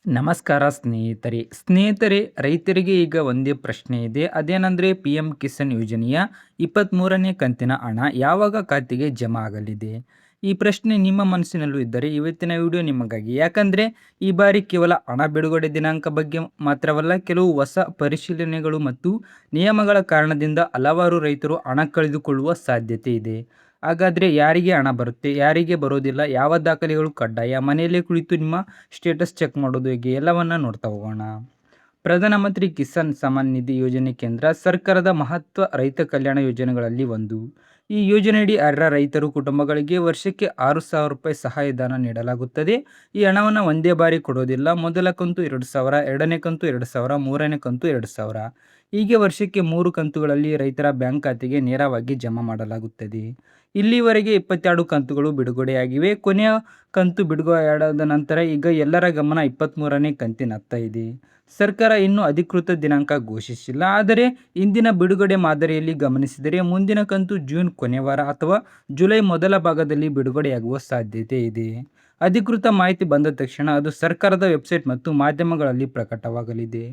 ನಮಸ್ಕಾರ ಸ್ನೇಹಿತರೆ ರೈತರಿಗೆ ಈಗ ಒಂದೇ ಪ್ರಶ್ನೆ ಇದೆ. ಅದೇನೆಂದರೆ PM ಕಿಸಾನ್ ಯೋಜನೆಯ 23ನೇ ಕಂತಿನ ಹಣ ಯಾವಾಗ ಖಾತೆಗೆ ಜಮಾ ಆಗಲಿದೆ? ಈ ಪ್ರಶ್ನೆ ನಿಮ್ಮ ಮನಸ್ಸಿನಲ್ಲೂ ಇದ್ದರೆ ಇವತ್ತಿನ ವಿಡಿಯೋ ನಿಮಗಾಗಿ. ಯಾಕಂದರೆ ಈ ಬಾರಿ ಕೇವಲ ಹಣ ಬಿಡುಗಡೆ ದಿನಾಂಕ ಬಗ್ಗೆ ಮಾತ್ರವಲ್ಲ, ಕೆಲವು ಹೊಸ ಪರಿಶೀಲನೆಗಳು ಮತ್ತು ನಿಯಮಗಳ ಕಾರಣದಿಂದ ಹಲವಾರು ರೈತರು ಹಣ ಕಳೆದುಕೊಳ್ಳುವ ಸಾಧ್ಯತೆ ಇದೆ. ಹಾಗಾದರೆ ಯಾರಿಗೆ ಹಣ ಬರುತ್ತೆ, ಯಾರಿಗೆ ಬರೋದಿಲ್ಲ, ಯಾವ ದಾಖಲೆಗಳು ಕಡ್ಡಾಯ, ಮನೆಯಲ್ಲೇ ಕುಳಿತು ನಿಮ್ಮ ಸ್ಟೇಟಸ್ ಚೆಕ್ ಮಾಡೋದು ಹೇಗೆ, ಎಲ್ಲವನ್ನ ನೋಡ್ತಾ ಹೋಗೋಣ. ಪ್ರಧಾನಮಂತ್ರಿ ಕಿಸಾನ್ ಸಮ್ಮಾನ್ ನಿಧಿ ಯೋಜನೆ ಕೇಂದ್ರ ಸರ್ಕಾರದ ಮಹತ್ವ ರೈತ ಕಲ್ಯಾಣ ಯೋಜನೆಗಳಲ್ಲಿ ಒಂದು. ಈ ಯೋಜನೆಯಡಿ ಅರ್ಹ ರೈತರು ಕುಟುಂಬಗಳಿಗೆ ವರ್ಷಕ್ಕೆ 6,000 ರೂಪಾಯಿ ಸಹಾಯಧನ ನೀಡಲಾಗುತ್ತದೆ. ಈ ಹಣವನ್ನು ಒಂದೇ ಬಾರಿ ಕೊಡೋದಿಲ್ಲ. ಮೊದಲ ಕಂತು 2,000, ಎರಡನೇ ಕಂತು 2,000, ಮೂರನೇ ಕಂತು 2,000. ಹೀಗೆ ವರ್ಷಕ್ಕೆ 3 ಕಂತುಗಳಲ್ಲಿ ರೈತರ ಬ್ಯಾಂಕ್ ಖಾತೆಗೆ ನೇರವಾಗಿ ಜಮಾ ಮಾಡಲಾಗುತ್ತದೆ. ಇಲ್ಲಿವರೆಗೆ 22 ಕಂತುಗಳು ಬಿಡುಗಡೆಯಾಗಿವೆ. ಕೊನೆಯ ಕಂತು ಬಿಡುಗಡೆಯಾದ ನಂತರ ಈಗ ಎಲ್ಲರ ಗಮನ 23ನೇ ಕಂತಿನತ್ತ ಇದೆ. ಸರ್ಕಾರ ಇನ್ನೂ ಅಧಿಕೃತ ದಿನಾಂಕ ಘೋಷಿಸಿಲ್ಲ. ಆದರೆ ಇಂದಿನ ಬಿಡುಗಡೆ ಮಾದರಿಯಲ್ಲಿ ಗಮನಿಸಿದರೆ ಮುಂದಿನ ಕಂತು ಜೂನ್ ಕೊನೆ ವಾರ ಅಥವಾ ಜುಲೈ ಮೊದಲ ಭಾಗದಲ್ಲಿ ಬಿಡುಗಡೆಯಾಗುವ ಸಾಧ್ಯತೆ ಇದೆ. ಅಧಿಕೃತ ಮಾಹಿತಿ ಬಂದ ತಕ್ಷಣ ಅದು ಸರ್ಕಾರದ ವೆಬ್ಸೈಟ್ ಮತ್ತು ಮಾಧ್ಯಮಗಳಲ್ಲಿ ಪ್ರಕಟವಾಗಲಿದೆ.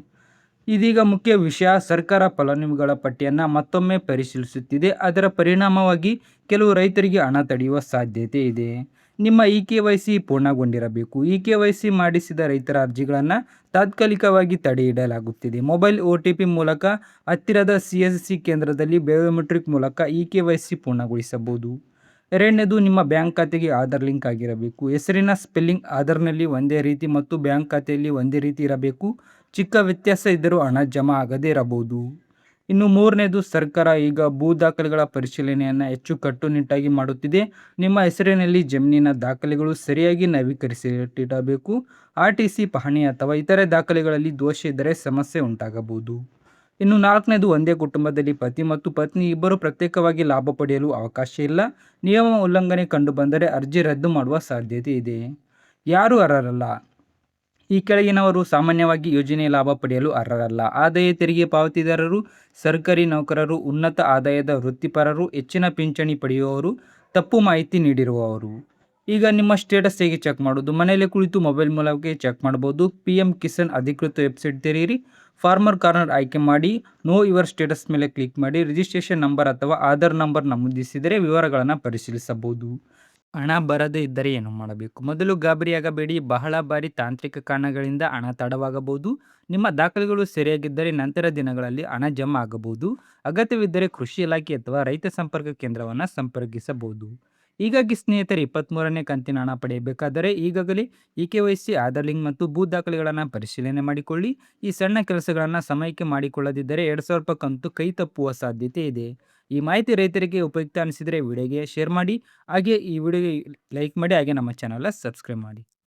ಇದೀಗ ಮುಖ್ಯ ವಿಷಯ, ಸರ್ಕಾರ ಫಲಾನುಭವಿಗಳ ಪಟ್ಟಿಯನ್ನು ಮತ್ತೊಮ್ಮೆ ಪರಿಶೀಲಿಸುತ್ತಿದೆ. ಅದರ ಪರಿಣಾಮವಾಗಿ ಕೆಲವು ರೈತರಿಗೆ ಹಣ ತಡೆಯುವ ಸಾಧ್ಯತೆ ಇದೆ. ನಿಮ್ಮ KYC ಪೂರ್ಣಗೊಂಡಿರಬೇಕು. KYC ಮಾಡಿಸಿದ ರೈತರ ಅರ್ಜಿಗಳನ್ನು ತಾತ್ಕಾಲಿಕವಾಗಿ ತಡೆಹಿಡಿಯಲಾಗುತ್ತಿದೆ. ಮೊಬೈಲ್ OTP ಮೂಲಕ ಹತ್ತಿರದ CSC ಕೇಂದ್ರದಲ್ಲಿ ಬಯೋಮೆಟ್ರಿಕ್ ಮೂಲಕ KYC ಪೂರ್ಣಗೊಳಿಸಬಹುದು. ಎರಡನೇದು, ನಿಮ್ಮ ಬ್ಯಾಂಕ್ ಖಾತೆಗೆ ಆಧಾರ್ ಲಿಂಕ್ ಆಗಿರಬೇಕು. ಹೆಸರಿನ ಸ್ಪೆಲ್ಲಿಂಗ್ ಆಧಾರ್ನಲ್ಲಿ ಒಂದೇ ರೀತಿ ಮತ್ತು ಬ್ಯಾಂಕ್ ಖಾತೆಯಲ್ಲಿ ಒಂದೇ ರೀತಿ ಇರಬೇಕು. ಚಿಕ್ಕ ವ್ಯತ್ಯಾಸ ಇದ್ದರೂ ಹಣ ಜಮಾ ಆಗದೇ ಇರಬಹುದು. ಇನ್ನು ಮೂರನೇದು, ಸರ್ಕಾರ ಈಗ ಭೂ ದಾಖಲೆಗಳ ಪರಿಶೀಲನೆಯನ್ನು ಹೆಚ್ಚು ಕಟ್ಟುನಿಟ್ಟಾಗಿ ಮಾಡುತ್ತಿದೆ. ನಿಮ್ಮ ಹೆಸರಿನಲ್ಲಿ ಜಮೀನಿನ ದಾಖಲೆಗಳು ಸರಿಯಾಗಿ ನವೀಕರಿಸಿಟ್ಟಿರಬೇಕು. RTC, ಪಹಣಿ ಅಥವಾ ಇತರೆ ದಾಖಲೆಗಳಲ್ಲಿ ದೋಷ ಇದ್ದರೆ ಸಮಸ್ಯೆ ಉಂಟಾಗಬಹುದು. ಇನ್ನು ನಾಲ್ಕನೇದು, ಒಂದೇ ಕುಟುಂಬದಲ್ಲಿ ಪತಿ ಮತ್ತು ಪತ್ನಿ ಇಬ್ಬರು ಪ್ರತ್ಯೇಕವಾಗಿ ಲಾಭ ಪಡೆಯಲು ಅವಕಾಶ ಇಲ್ಲ. ನಿಯಮ ಉಲ್ಲಂಘನೆ ಕಂಡುಬಂದರೆ ಅರ್ಜಿ ರದ್ದು ಮಾಡುವ ಸಾಧ್ಯತೆ ಇದೆ. ಯಾರು ಅರ್ಹರಲ್ಲ? ಈ ಕೆಳಗಿನವರು ಸಾಮಾನ್ಯವಾಗಿ ಯೋಜನೆಯ ಲಾಭ ಪಡೆಯಲು ಅರ್ಹರಲ್ಲ. ಆದಾಯ ತೆರಿಗೆ ಪಾವತಿದಾರರು, ಸರ್ಕಾರಿ ನೌಕರರು, ಉನ್ನತ ಆದಾಯದ ವೃತ್ತಿಪರರು, ಹೆಚ್ಚಿನ ಪಿಂಚಣಿ ಪಡೆಯುವವರು, ತಪ್ಪು ಮಾಹಿತಿ ನೀಡಿರುವವರು. ಈಗ ನಿಮ್ಮ ಸ್ಟೇಟಸ್ ಹೇಗೆ ಚೆಕ್ ಮಾಡೋದು? ಮನೆಯಲ್ಲೇ ಕುಳಿತು ಮೊಬೈಲ್ ಮೂಲಕ ಚೆಕ್ ಮಾಡಬಹುದು. PM ಕಿಸಾನ್ ಅಧಿಕೃತ ವೆಬ್ಸೈಟ್ ತೆರೆಯಿರಿ. ಫಾರ್ಮರ್ ಕಾರ್ನರ್ ಆಯ್ಕೆ ಮಾಡಿ ನೋ ಯುವರ್ ಸ್ಟೇಟಸ್ ಮೇಲೆ ಕ್ಲಿಕ್ ಮಾಡಿ. ರಿಜಿಸ್ಟ್ರೇಷನ್ ನಂಬರ್ ಅಥವಾ ಆಧಾರ್ ನಂಬರ್ ನಮೂದಿಸಿದರೆ ವಿವರಗಳನ್ನು ಪರಿಶೀಲಿಸಬಹುದು. ಹಣ ಬರದೇ ಇದ್ದರೆ ಏನು ಮಾಡಬೇಕು? ಮೊದಲು ಗಾಬರಿಯಾಗಬೇಡಿ. ಬಹಳ ಬಾರಿ ತಾಂತ್ರಿಕ ಕಾರಣಗಳಿಂದ ಹಣ ತಡವಾಗಬಹುದು. ನಿಮ್ಮ ದಾಖಲೆಗಳು ಸರಿಯಾಗಿದ್ದರೆ ನಂತರ ದಿನಗಳಲ್ಲಿ ಹಣ ಜಮಾ ಆಗಬಹುದು. ಅಗತ್ಯವಿದ್ದರೆ ಕೃಷಿ ಇಲಾಖೆ ಅಥವಾ ರೈತ ಸಂಪರ್ಕ ಕೇಂದ್ರವನ್ನು ಸಂಪರ್ಕಿಸಬಹುದು. ಹೀಗಾಗಿ ಸ್ನೇಹಿತರೆ, 23ನೇ ಕಂತಿನ ಹಣ ಪಡೆಯಬೇಕಾದರೆ ಈಗಾಗಲೇ KYC, ಆಧಾರ್ ಲಿಂಕ್ ಮತ್ತು ಭೂ ದಾಖಲೆಗಳನ್ನು ಪರಿಶೀಲನೆ ಮಾಡಿಕೊಳ್ಳಿ. ಈ ಸಣ್ಣ ಕೆಲಸಗಳನ್ನು ಸಮಯಕ್ಕೆ ಮಾಡಿಕೊಳ್ಳದಿದ್ದರೆ 2,000 ರೂಪಾಯಿ ಕಂತು ಕೈ ತಪ್ಪುವ ಸಾಧ್ಯತೆ ಇದೆ. ಈ ಮಾಹಿತಿ ರೈತರಿಗೆ ಉಪಯುಕ್ತ ಅನಿಸಿದರೆ ವಿಡಿಯೋಗೆ ಶೇರ್ ಮಾಡಿ. ಹಾಗೆ ಈ ವಿಡಿಯೋಗೆ ಲೈಕ್ ಮಾಡಿ. ಹಾಗೆ ನಮ್ಮ ಚಾನಲ್ನ ಸಬ್ಸ್ಕ್ರೈಬ್ ಮಾಡಿ.